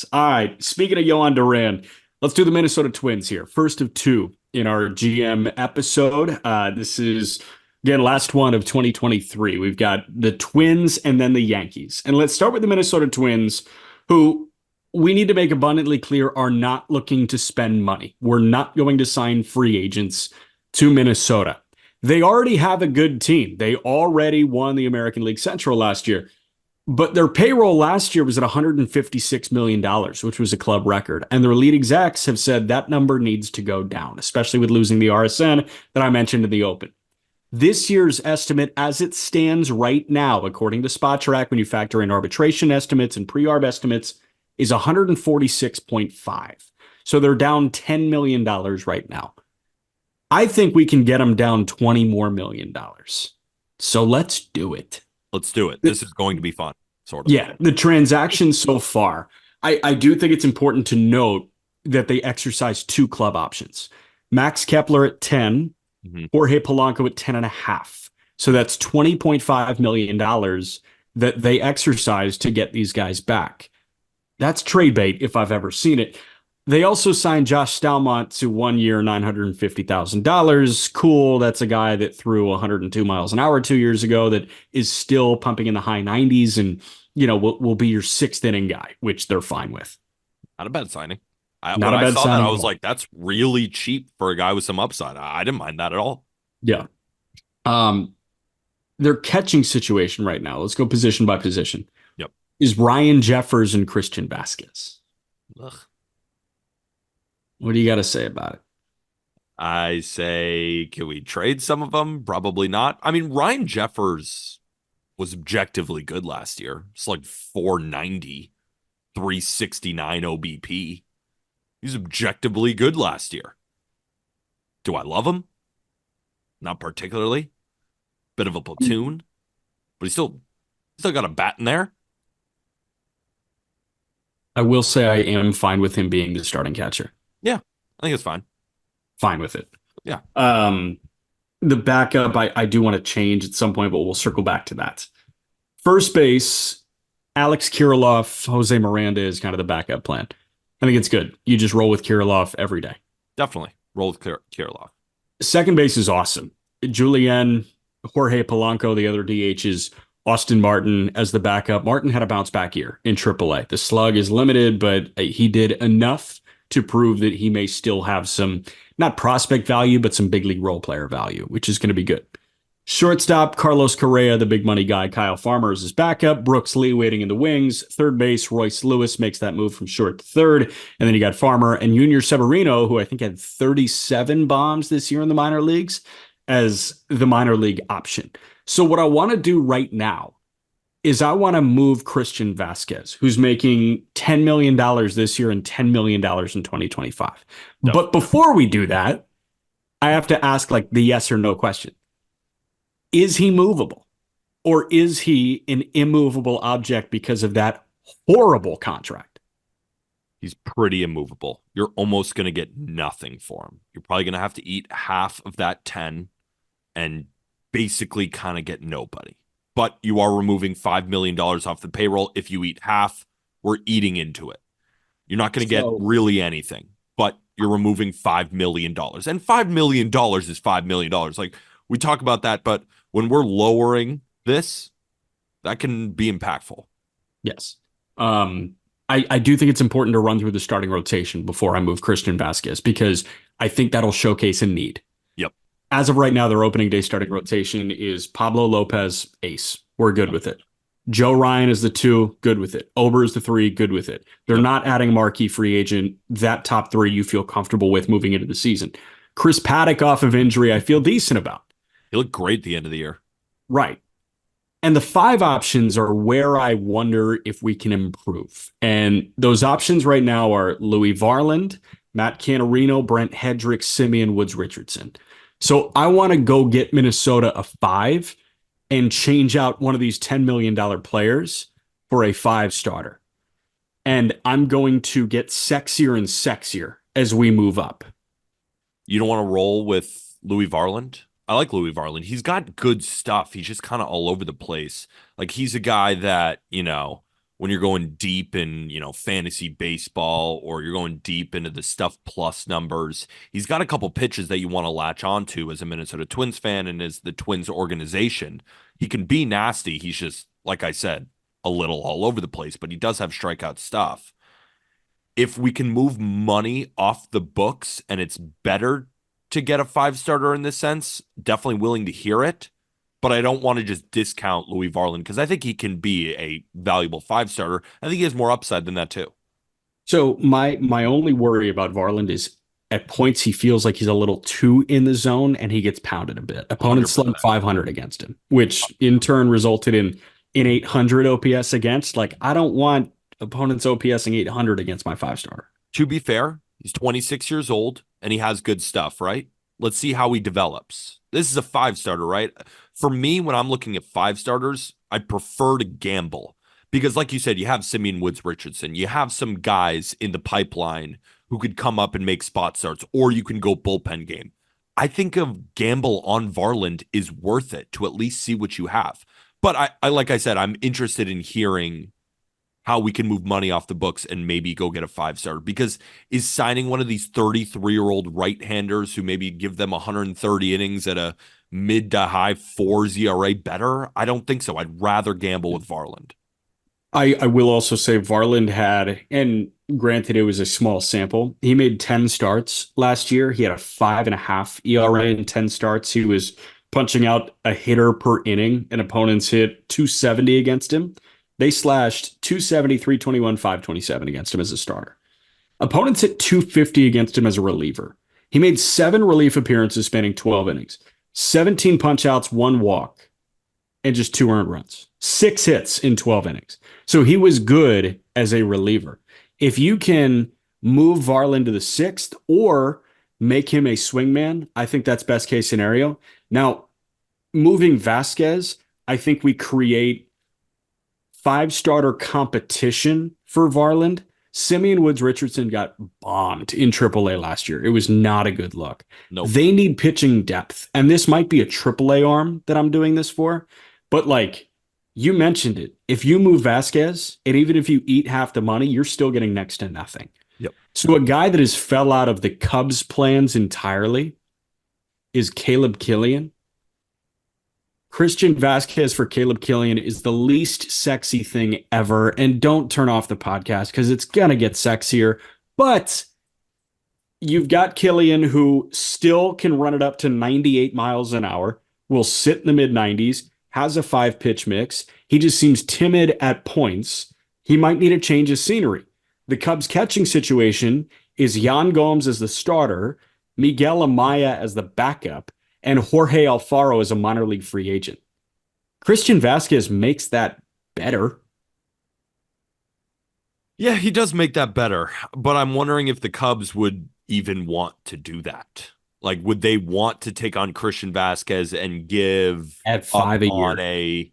Yes. All right. Speaking of Johan Duran, let's do the Minnesota Twins here. First of two in our GM episode. This is, again, last one of 2023. We've got the Twins and then the Yankees. And let's start with the Minnesota Twins, who we need to make abundantly clear are not looking to spend money. We're not going to sign free agents to Minnesota. They already have a good team. They already won the American League Central last year. But their payroll last year was at $156 million, which was a club record. And their lead execs have said that number needs to go down, especially with losing the RSN that I mentioned in the open. This year's estimate, as it stands right now, according to Spotrac, when you factor in arbitration estimates and pre-arb estimates, is 146.5. So they're down $10 million right now. I think we can get them down $20 more million. So let's do it. Let's do it. This is going to be fun, sort of. Yeah, the transactions so far. I do think it's important to note that they exercise two club options. Max Kepler at 10, Jorge Polanco at 10.5. So that's $20.5 million that they exercise to get these guys back. That's trade bait if I've ever seen it. They also signed Josh Stalmont to 1 year, $950,000. Cool. That's a guy that threw 102 miles an hour 2 years ago that is still pumping in the high 90s and, will be your sixth inning guy, which they're fine with. Not a bad signing. When I saw that, I was like, that's really cheap for a guy with some upside. I didn't mind that at all. Yeah. Their catching situation right now, let's go position by position. Yep. Is Ryan Jeffers and Christian Vasquez. Ugh. What do you got to say about it? I say, can we trade some of them? Probably not. I mean, Ryan Jeffers was objectively good last year. It's like 490, 369 OBP. He's objectively good last year. Do I love him? Not particularly. Bit of a platoon, but he's still got a bat in there. I will say I am fine with him being the starting catcher. Yeah, I think it's fine. Fine with it. Yeah. The backup, I do want to change at some point, but we'll circle back to that. First base, Alex Kirilloff, Jose Miranda is kind of the backup plan. I think it's good. You just roll with Kirilloff every day. Definitely. Roll with Kirilloff. Second base is awesome. Julian, Jorge Polanco, the other DH is Austin Martin as the backup. Martin had a bounce back year in AAA. The slug is limited, but he did enough to prove that he may still have some, not prospect value, but some big league role player value, which is going to be good. Shortstop, Carlos Correa, the big money guy. Kyle Farmer is his backup. Brooks Lee waiting in the wings. Third base, Royce Lewis makes that move from short to third. And then you got Farmer and Junior Severino, who I think had 37 bombs this year in the minor leagues, as the minor league option. So what I want to do right now is I want to move Christian Vasquez, who's making $10 million this year and $10 million in 2025. No. But before we do that, I have to ask like the yes or no question. Is he movable? Or is he an immovable object because of that horrible contract? He's pretty immovable. You're almost going to get nothing for him. You're probably going to have to eat half of that 10 and basically kind of get nobody. But you are removing $5 million off the payroll. If you eat half, we're eating into it. You're not going to get really anything, but you're removing $5 million. And $5 million is $5 million. Like, we talk about that, but when we're lowering this, that can be impactful. Yes. I do think it's important to run through the starting rotation before I move Christian Vasquez, because I think that'll showcase a need. Yep. As of right now, their opening day starting rotation is Pablo Lopez, ace. We're good with it. Joe Ryan is the 2, good with it. Ober is the 3, good with it. They're not adding a marquee free agent. That top 3 you feel comfortable with moving into the season. Chris Paddock off of injury, I feel decent about. He looked great at the end of the year. Right. And the 5 options are where I wonder if we can improve. And those options right now are Louis Varland, Matt Canarino, Brent Hedrick, Simeon Woods Richardson. So I want to go get Minnesota a 5 and change out one of these $10 million players for a 5 starter. And I'm going to get sexier and sexier as we move up. You don't want to roll with Louis Varland? I like Louis Varland. He's got good stuff. He's just kind of all over the place. Like, he's a guy that, when you're going deep in, fantasy baseball, or you're going deep into the stuff plus numbers. He's got a couple pitches that you want to latch onto as a Minnesota Twins fan and as the Twins organization. He can be nasty. He's just, like I said, a little all over the place, but he does have strikeout stuff. If we can move money off the books and it's better to get a 5-starter in this sense, definitely willing to hear it. But I don't want to just discount Louis Varland because I think he can be a valuable 5-starter. I think he has more upside than that too. So my only worry about Varland is at points he feels like he's a little too in the zone and he gets pounded a bit. Opponents slugged 500 against him, which in turn resulted in 800 OPS against. Like, I don't want opponents OPSing 800 against my 5-starter. To be fair, he's 26 years old and he has good stuff, right? Let's see how he develops. This is a 5-starter, right? For me, when I'm looking at 5-starters, I prefer to gamble because, like you said, you have Simeon Woods Richardson. You have some guys in the pipeline who could come up and make spot starts, or you can go bullpen game. I think a gamble on Varland is worth it to at least see what you have. But I like I said, I'm interested in hearing how we can move money off the books and maybe go get a 5-star, because is signing one of these 33-year-old right-handers who maybe give them 130 innings at a mid to high 4s ERA better? I don't think so. I'd rather gamble with Varland. I will also say Varland had, and granted it was a small sample, he made 10 starts last year. He had a 5.5 ERA in 10 starts. He was punching out a hitter per inning, and opponents hit 270 against him. They slashed 270, 321, 527 against him as a starter. Opponents hit 250 against him as a reliever. He made 7 relief appearances spanning 12 innings, 17 punch-outs, 1 walk, and just 2 earned runs. 6 hits in 12 innings. So he was good as a reliever. If you can move Varland to the 6th or make him a swingman, I think that's best case scenario. Now, moving Vasquez, I think we create 5-starter competition for Varland. Simeon Woods Richardson got bombed in AAA last year. It was not a good look. Nope. They need pitching depth. And this might be a AAA arm that I'm doing this for. But like you mentioned it, if you move Vasquez, and even if you eat half the money, you're still getting next to nothing. Yep. So a guy that has fell out of the Cubs plans entirely is Caleb Killian. Christian Vasquez for Caleb Killian is the least sexy thing ever. And don't turn off the podcast because it's going to get sexier. But you've got Killian, who still can run it up to 98 miles an hour, will sit in the mid-90s, has a 5-pitch mix. He just seems timid at points. He might need a change of scenery. The Cubs catching situation is Yan Gomes as the starter, Miguel Amaya as the backup, and Jorge Alfaro as a minor league free agent. Christian Vasquez makes that better. Yeah, he does make that better, but I'm wondering if the Cubs would even want to do that. Like, would they want to take on Christian Vasquez and give at 5 a year a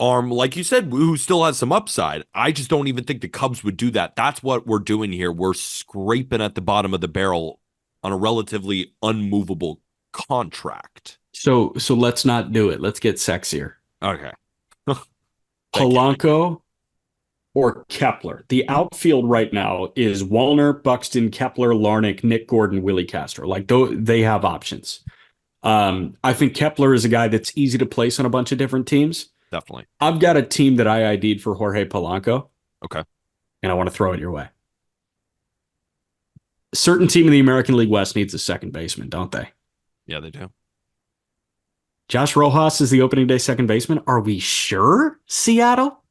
arm, like you said, who still has some upside? I just don't even think the Cubs would do that. That's what we're doing here. We're scraping at the bottom of the barrel on a relatively unmovable contract. So let's not do it. Let's get sexier. Okay. Polanco or Kepler. The outfield right now is Wallner, Buxton, Kepler, Larnach, Nick Gordon, Willie Castro. Like, they have options. I think Kepler is a guy that's easy to place on a bunch of different teams. Definitely. I've got a team that I ID'd for Jorge Polanco. Okay. And I want to throw it your way. A certain team in the American League West needs a second baseman, don't they? Yeah, they do. Josh Rojas is the opening day second baseman. Are we sure, Seattle?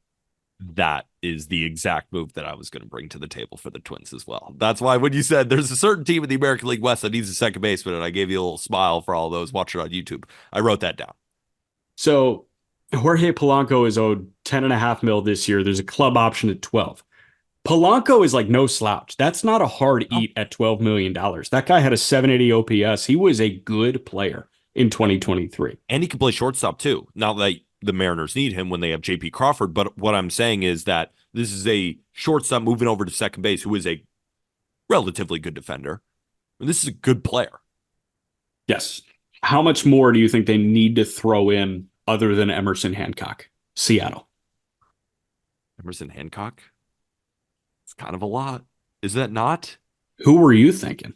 That is the exact move that I was going to bring to the table for the Twins as well. That's why when you said there's a certain team in the American League West that needs a second baseman, and I gave you a little smile for all those watching on YouTube, I wrote that down. So Jorge Polanco is owed $10.5 million this year. There's a club option at 12. Polanco is like no slouch. That's not a hard eat at $12 million. That guy had a 780 OPS. He was a good player in 2023. And he can play shortstop too. Not that the Mariners need him when they have JP Crawford, but what I'm saying is that this is a shortstop moving over to second base who is a relatively good defender. And this is a good player. Yes. How much more do you think they need to throw in other than Emerson Hancock? Seattle. Emerson Hancock. It's kind of a lot. Is that not? Who were you thinking?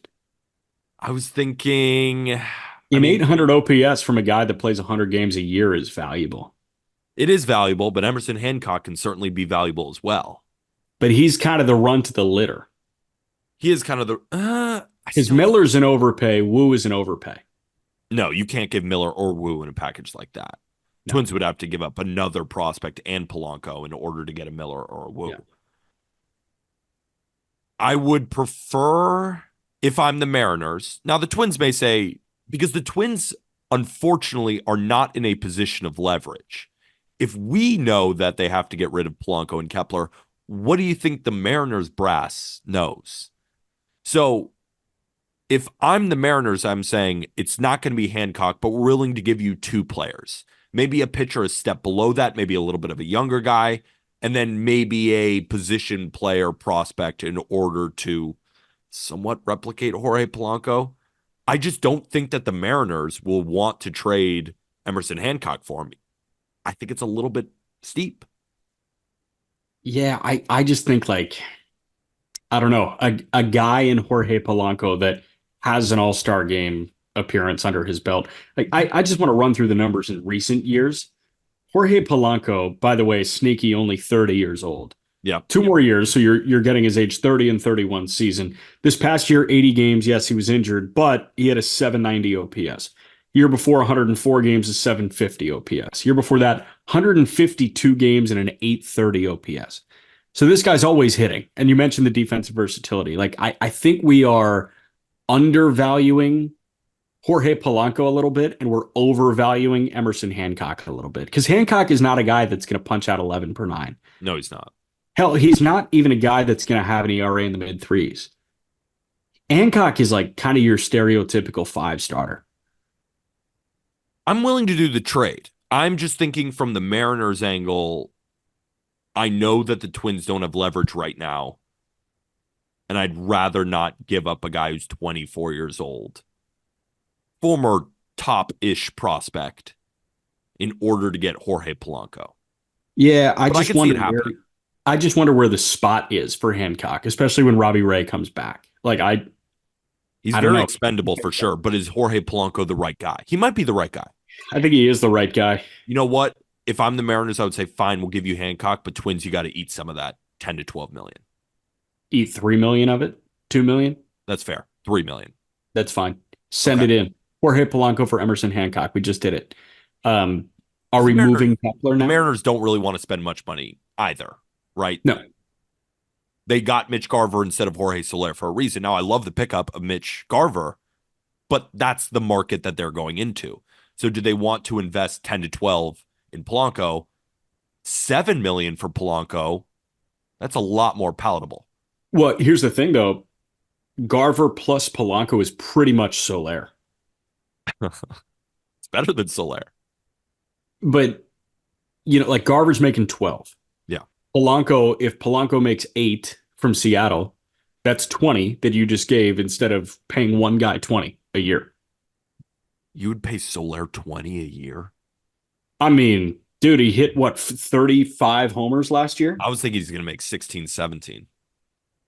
I was thinking, I An mean, 800 OPS from a guy that plays 100 games a year is valuable, it is valuable, but Emerson Hancock can certainly be valuable as well. but he's kind of the run to the litter. He is kind of the, I Because still, Miller's an overpay, Wu is an overpay. no, you can't give Miller or Wu in a package like that. No. Twins would have to give up another prospect and Polanco in order to get a Miller or a Wu. Yeah. I would prefer if I'm the Mariners. Now, the Twins may say, because the Twins, unfortunately, are not in a position of leverage. If we know that they have to get rid of Polanco and Kepler, what do you think the Mariners brass knows? So if I'm the Mariners, I'm saying it's not going to be Hancock, but we're willing to give you two players. Maybe a pitcher a step below that, maybe a little bit of a younger guy, and then maybe a position player prospect in order to somewhat replicate Jorge Polanco. I just don't think that the Mariners will want to trade Emerson Hancock for him. I think it's a little bit steep. Yeah, I just think like, I don't know, a guy in Jorge Polanco that has an all-star game appearance under his belt. Like I just want to run through the numbers in recent years. Jorge Polanco, by the way, sneaky, only 30 years old. Yeah. 2 more years, so you're getting his age 30 and 31 season. This past year, 80 games. Yes, he was injured, but he had a 790 OPS. Year before, 104 games, a 750 OPS. Year before that, 152 games and an 830 OPS. So this guy's always hitting. And you mentioned the defensive versatility. Like I think we are undervaluing Jorge Polanco a little bit, and we're overvaluing Emerson Hancock a little bit. Because Hancock is not a guy that's going to punch out 11 per nine. No, he's not. Hell, he's not even a guy that's going to have an ERA in the mid threes. Hancock is like kind of your stereotypical five starter. I'm willing to do the trade. I'm just thinking from the Mariners angle. I know that the Twins don't have leverage right now, and I'd rather not give up a guy who's 24 years old, former top-ish prospect, in order to get Jorge Polanco. Yeah, I just wonder where the spot is for Hancock, especially when Robbie Ray comes back. He's I don't very know. expendable for sure, but is Jorge Polanco the right guy? He might be the right guy. I think he is the right guy. You know what? If I'm the Mariners, I would say, fine, we'll give you Hancock, but Twins, you got to eat some of that 10 to 12 million. Eat 3 million of it? 2 million? That's fair. 3 million. That's fine. Send it in. Jorge Polanco for Emerson Hancock. We just did it. Are we moving Kepler now? The Mariners don't really want to spend much money either, right? No. They got Mitch Garver instead of Jorge Soler for a reason. Now, I love the pickup of Mitch Garver, but that's the market that they're going into. So do they want to invest 10 to 12 in Polanco? 7 million for Polanco, that's a lot more palatable. Well, here's the thing, though. Garver plus Polanco is pretty much Soler. It's better than Soler. But, like Garver's making 12. Yeah. Polanco, if Polanco makes 8 from Seattle, that's 20 that you just gave instead of paying one guy 20 a year. You would pay Soler 20 a year? I mean, dude, he hit, 35 homers last year? I was thinking he's going to make 16, 17.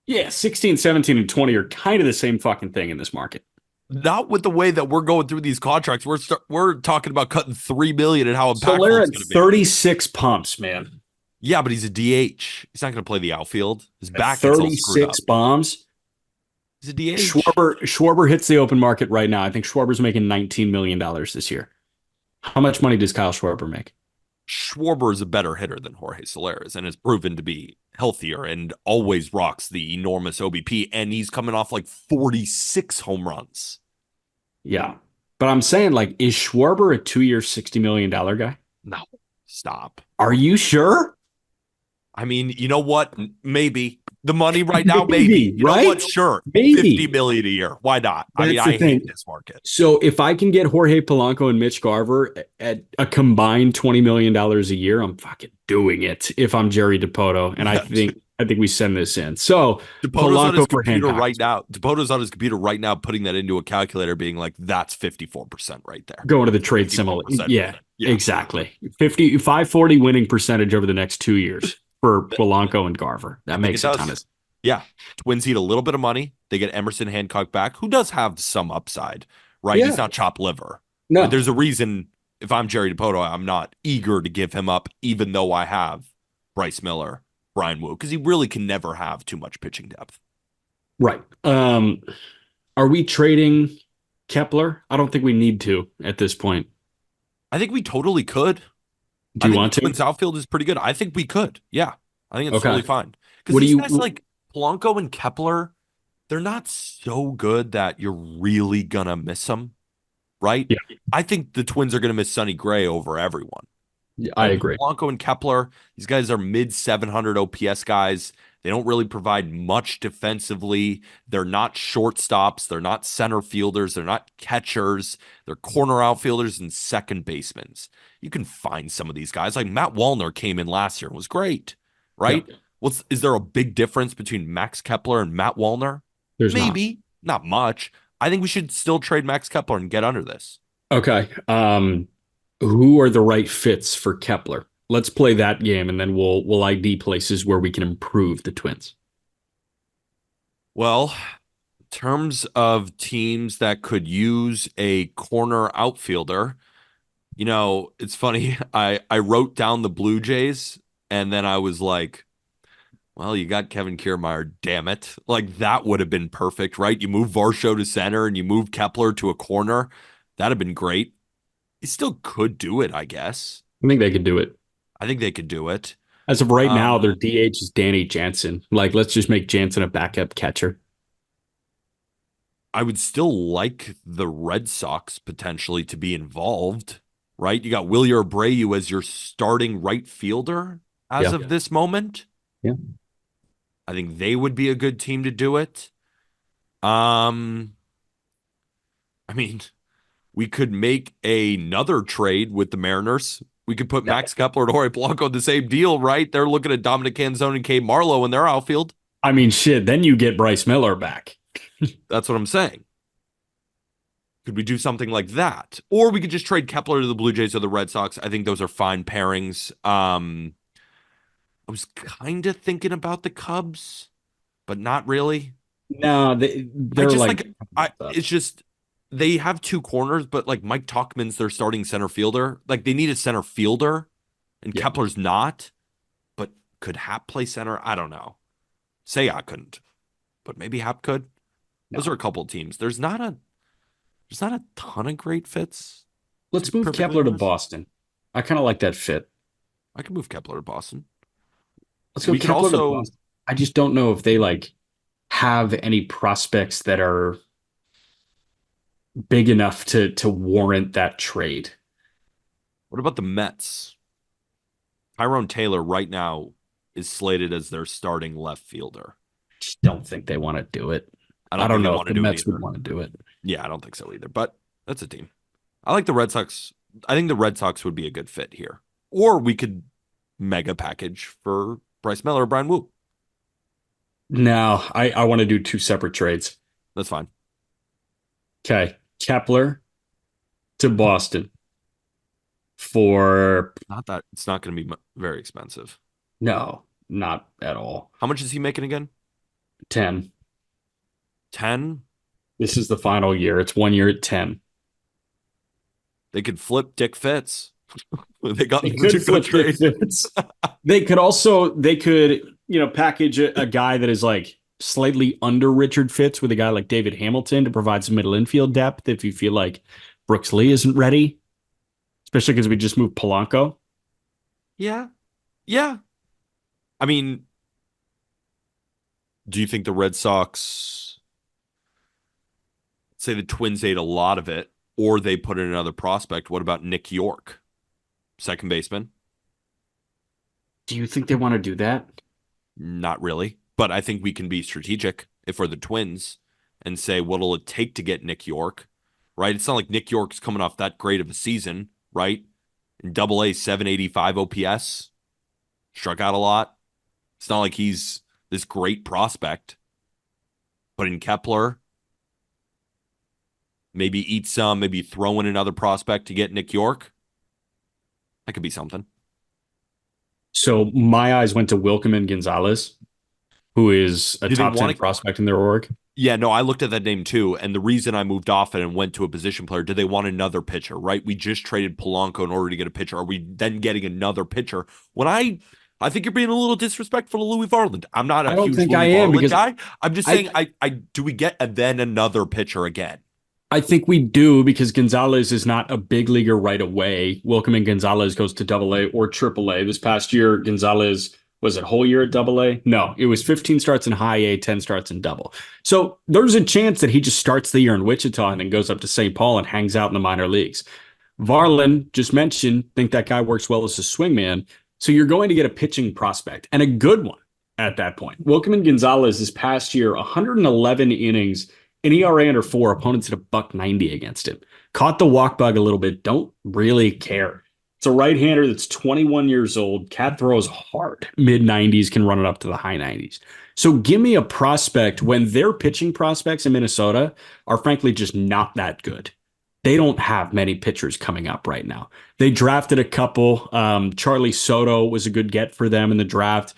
Yeah, 16, 17, and 20 are kind of the same fucking thing in this market. Not with the way that we're going through these contracts. We're talking about cutting $3 million and how impactful Soler it's at going to be. 36 pumps, man. Yeah, but he's a DH. He's not going to play the outfield. His back gets all screwed up. 36 bombs. He's a DH. Schwarber hits the open market right now. I think Schwarber's making $19 million this year. How much money does Kyle Schwarber make? Schwarber is a better hitter than Jorge Soler is and has proven to be healthier and always rocks the enormous OBP. And he's coming off like 46 home runs. Yeah. But I'm saying, is Schwarber a 2-year, $60 million guy? No, stop. Are you sure? I mean, you know what? Maybe. The money right now, maybe. You right? know what? Sure. Maybe. 50 million a year. Why not? I hate this market. So if I can get Jorge Polanco and Mitch Garver at a combined $20 million a year, I'm fucking doing it if I'm Jerry Dipoto. And I think we send this in. So Dipoto's on his computer Hancock right now. Dipoto's on his computer right now, putting that into a calculator, being like, that's 54% right there. Going to the trade simulator. Yeah, exactly. 540 winning percentage over the next 2 years. for Polanco and Garver. I That think it makes a ton does. of sense. Yeah. Twins need a little bit of money. They get Emerson Hancock back, who does have some upside, right? He's Yeah, not chopped liver. Right? no, There's a reason if I'm Jerry Dipoto, I'm not eager to give him up, even though I have Bryce Miller, Brian Wu, because he really can never have too much pitching depth. right. Are we trading Kepler? I don't think we need to at this point. I think we totally could. Do I you think the want to? Twins outfield is pretty good. I think we could. Yeah. I think it's Okay. totally fine. Because What do these you? guys like Polanco and Kepler, they're not so good that you're really gonna miss them, right? Yeah, I think the Twins are gonna miss Sonny Gray over everyone. I Right? But agree. Polanco and Kepler, these guys are mid 700 OPS guys. They don't really provide much defensively. They're not shortstops. They're not center fielders. They're not catchers. They're corner outfielders and second basemen. You can find some of these guys. Like Matt Wallner came in last year and was great, Yeah, right? Is there a big difference between Max Kepler and Matt Wallner? there's not. Maybe, not much. I think we should still trade Max Kepler and get under this. Okay. Who are the right fits for Kepler? Let's play that game, and then we'll ID places where we can improve the Twins. Well, in terms of teams that could use a corner outfielder, it's funny. I wrote down the Blue Jays and then I was like, well, you got Kevin Kiermaier, damn it. Like that would have been perfect, right? You move Varsho to center and you move Kepler to a corner. That'd have been great. He still could do it, I guess. I think they could do it. I think they could do it. As of right now, their Um, DH is Danny Jansen. Like, let's just make Jansen a backup catcher. I would still like the Red Sox potentially to be involved, right? You got Wilyer Abreu as your starting right fielder as Yeah. of this moment. Yeah. I think they would be a good team to do it. Um, I mean, we could make another trade with the Mariners. We could put Yeah. Max Kepler and Jorge Blanco in the same deal, right? They're looking at Dominic Canzone and Kay Marlowe in their outfield. I mean, shit. Then you get Bryce Miller back. That's what I'm saying. Could we do something like that? Or we could just trade Kepler to the Blue Jays or the Red Sox. I think those are fine pairings. I was kind of thinking about the Cubs, but not really. No, I they're just like, like it's just they have two corners, but like Mike Tuchman's their starting center fielder. Like they need a center fielder, and yeah, Kepler's not. But could Hap play center? I don't know. Say I couldn't, but maybe Hap could. Those no. are a couple of teams. There's not a ton of great fits, to Let's be move perfectly Kepler to honest. Boston. I kind of like that fit. I can move Kepler to Boston. Let's go We could Kepler to also, Boston. I just don't know if they like have any prospects that are big enough to warrant that trade. what about the Mets? Tyrone Taylor right now is slated as their starting left fielder. Just don't think they want to do it. I I don't think don't they know if want to the do it Mets would either. want to do it. Yeah, I don't think so either, but that's a team. I like the Red Sox. I think the Red Sox would be a good fit here. Or we could mega package for Bryce Miller or Brian Wu. No, I want to do two separate trades. That's fine. Okay. Kepler to Boston for Not that it's not going to be very expensive. no, not at all. How much is he making again? 10. 10? This is the final year. It's 1 year at 10. They could flip Dick Fitz. They got They them to could go flip their trade. fits. They could package a guy that is like slightly under Richard Fitz with a guy like David Hamilton to provide some middle infield depth if you feel like Brooks Lee isn't ready, especially because we just moved Polanco. Yeah. Yeah. I mean, do you think the Red Sox say the Twins ate a lot of it, or they put in another prospect? What about Nick York, second baseman? Do you think they want to do that? Not really, but I think we can be strategic if we're the Twins and say what'll it take to get Nick York, right? It's not like Nick York's coming off that great of a season, right? In Double A, 785 OPS, struck out a lot. It's not like he's this great prospect, but in Kepler, maybe eat some, maybe throw in another prospect to get Nick York. That could be something. So my eyes went to Wilkeman Gonzalez, who is a Do they top 10 want to? prospect in their org. Yeah, no, I looked at that name too. And the reason I moved off it and went to a position player, do they want another pitcher, right? We just traded Polanco in order to get a pitcher. Are we then getting another pitcher? When I think you're being a little disrespectful to Louis Varland. I'm not a I don't huge think I Louis am Varland because guy. I'm just I saying, I do we get then another pitcher again? I think we do because Gonzalez is not a big leaguer right away. Wilkeman Gonzalez goes to Double A or Triple A. This past year, Gonzalez was it whole year at Double A? No, it was 15 starts in High A, 10 starts in Double. So there's a chance that he just starts the year in Wichita and then goes up to St. Paul and hangs out in the minor leagues. Varlin just mentioned, think that guy works well as a swingman. So you're going to get a pitching prospect and a good one at that point. Wilkeman Gonzalez this past year, 111 innings, an ERA under four, opponents at a buck 90 against him. Caught the walk bug a little bit, don't really care. It's a right-hander that's 21 years old. Cat throws hard. Mid 90s, can run it up to the high 90s. So give me a prospect when their pitching prospects in Minnesota are frankly just not that good. They don't have many pitchers coming up right now. They drafted a couple. Charlie Soto was a good get for them in the draft,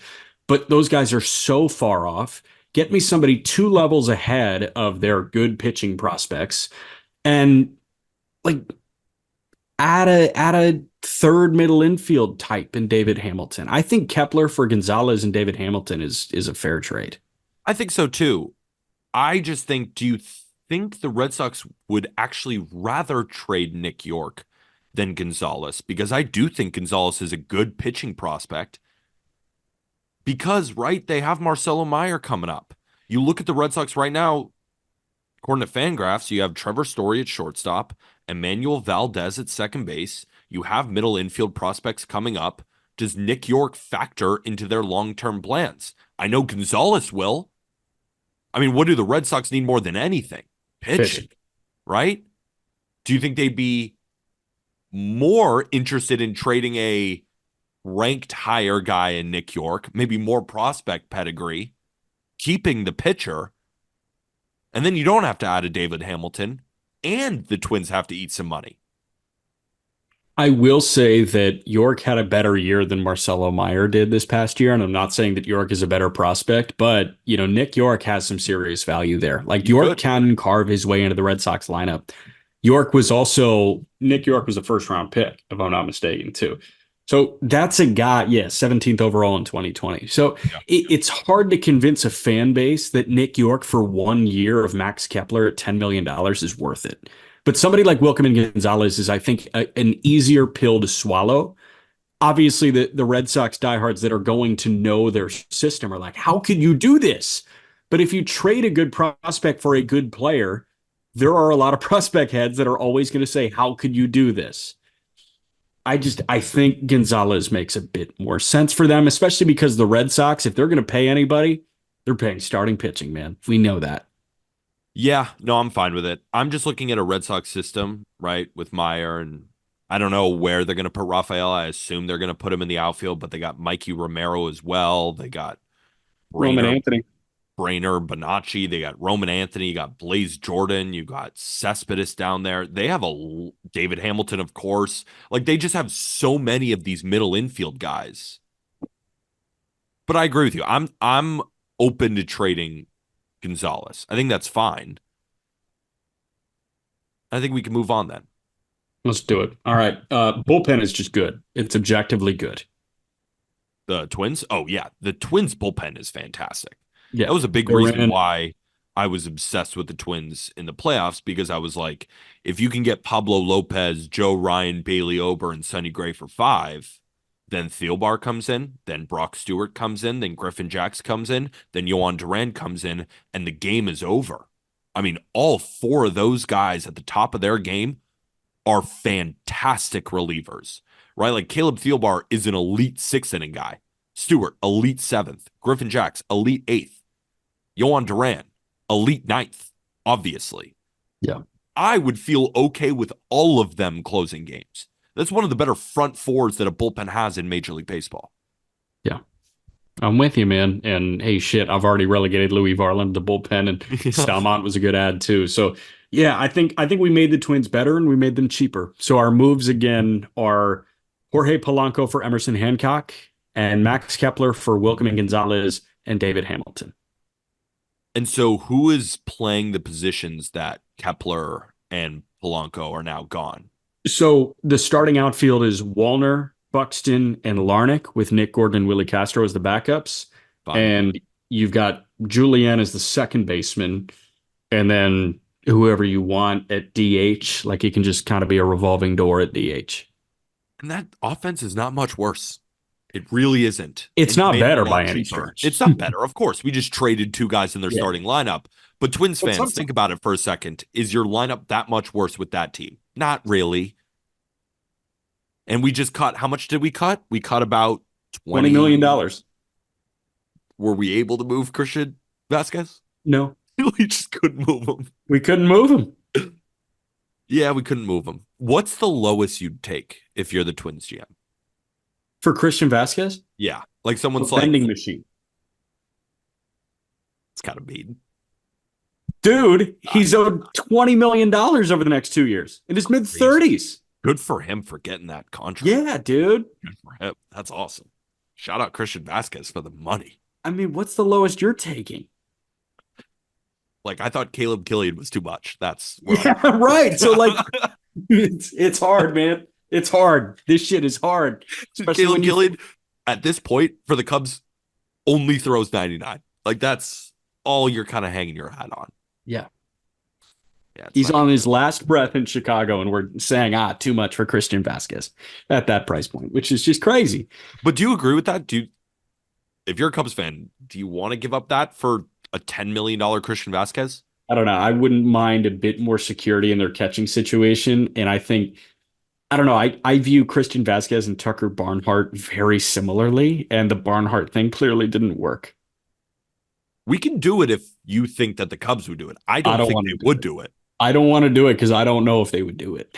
but those guys are so far off. Get me somebody two levels ahead of their good pitching prospects, and like add a third middle infield type in David Hamilton. I think Kepler for Gonzalez and David Hamilton is a fair trade. I think so too. I just think, do you think the Red Sox would actually rather trade Nick York than Gonzalez? Because I do think Gonzalez is a good pitching prospect. Because, right, they have Marcelo Meyer coming up. You look at the Red Sox right now, according to Fangraphs, you have Trevor Story at shortstop, Emmanuel Valdez at second base. You have middle infield prospects coming up. Does Nick York factor into their long-term plans? I know Gonzalez will. I mean, what do the Red Sox need more than anything? Pitching, right? Do you think they'd be more interested in trading a ranked higher guy in Nick York, maybe more prospect pedigree, keeping the pitcher, and then you don't have to add a David Hamilton, and the Twins have to eat some money? I will say that York had a better year than Marcelo Meyer did this past year. And I'm not saying that York is a better prospect, but Nick York has some serious value there. Like York can carve his way into the Red Sox lineup. Nick York was a first round pick, if I'm not mistaken, too. So that's a guy, yeah, 17th overall in 2020. So Yeah. it's hard to convince a fan base that Nick York for 1 year of Max Kepler at $10 million is worth it. But somebody like Wilkeman Gonzalez is, I think, an easier pill to swallow. Obviously, the Red Sox diehards that are going to know their system are like, how could you do this? But if you trade a good prospect for a good player, there are a lot of prospect heads that are always going to say, how could you do this? I think Gonzalez makes a bit more sense for them, especially because the Red Sox, if they're going to pay anybody, they're paying starting pitching, man. We know that. Yeah, no, I'm fine with it. I'm just looking at a Red Sox system, right, with Meyer, and I don't know where they're going to put Rafael. I assume they're going to put him in the outfield, but they got Mikey Romero as well. They got Roman Brainer, Anthony. Brainer, Bonacci. They got Roman Anthony. You got Blaze Jordan. You got Cespedes down there. They have David Hamilton, of course. Like they just have so many of these middle infield guys. But I agree with you. I'm open to trading Gonzalez. I think that's fine. I think we can move on then. Let's do it. All right. Bullpen is just good. It's objectively good. The Twins? Oh, yeah. The Twins bullpen is fantastic. Yeah. That was a big reason why I was obsessed with the Twins in the playoffs, because I was like, if you can get Pablo Lopez, Joe Ryan, Bailey Ober, and Sonny Gray for 5, then Thielbar comes in, then Brock Stewart comes in, then Griffin Jax comes in, then Yohan Duran comes in, and the game is over. I mean, all 4 of those guys at the top of their game are fantastic relievers, right? Like Caleb Thielbar is an elite 6th inning guy. Stewart, elite 7th. Griffin Jax, elite 8th. Yohan Duran, elite 9th, obviously. Yeah. I would feel okay with all of them closing games. That's one of the better front fours that a bullpen has in Major League Baseball. Yeah. I'm with you, man. And hey, shit, I've already relegated Louis Varland to the bullpen, and Stalmont was a good ad too. So yeah, I think we made the Twins better and we made them cheaper. So our moves again are Jorge Polanco for Emerson Hancock, and Max Kepler for Wilkerman Gonzalez and David Hamilton. And so who is playing the positions that Kepler and Polanco are now gone? So the starting outfield is Wallner, Buxton, and Larnick with Nick Gordon and Willie Castro as the backups. Fine. And you've got Julian as the second baseman, and then whoever you want at DH. Like he can just kind of be a revolving door at DH. And that offense is not much worse. It really isn't. It's not made it a better lot by any cheaper. stretch. It's not better, of course. We just traded two guys in their Yeah. starting lineup. But Twins But fans, sometimes- think about it for a second. Is your lineup that much worse with that team? Not really. And we just cut, how much did we cut? We cut about $20 million. Were we able to move Christian Vasquez? No, We just couldn't move him. we couldn't move him. Yeah, we couldn't move him. What's the lowest you'd take if you're the Twins GM? For Christian Vasquez, Yeah. Like someone's a like, vending machine. it's kind of mean. Dude, he's owed $20 million over the next 2 years in his mid 30s. Good for him for getting that contract. Yeah, dude. Good for him. That's awesome. Shout out Christian Vasquez for the money. I mean, what's the lowest you're taking? Like, I thought Caleb Killian was too much. That's where Yeah, right. So, like, it's hard, man. It's hard. This shit is hard. Especially Caleb when you, Killian, at this point, for the Cubs, only throws 99. Like, that's all you're kind of hanging your hat on. yeah, Yeah, it's he's not- on his last breath in Chicago, and we're saying, too much for Christian Vasquez at that price point, which is just crazy. But do you agree with that? If you're a Cubs fan, do you want to give up that for a $10 million Christian Vasquez? I don't know. I wouldn't mind a bit more security in their catching situation. And I think, I don't know, I view Christian Vasquez and Tucker Barnhart very similarly. And the Barnhart thing clearly didn't work. We can do it if you think that the Cubs would do it. I don't don't think wanna they do would it. do it. I don't want to do it because I don't know if they would do it.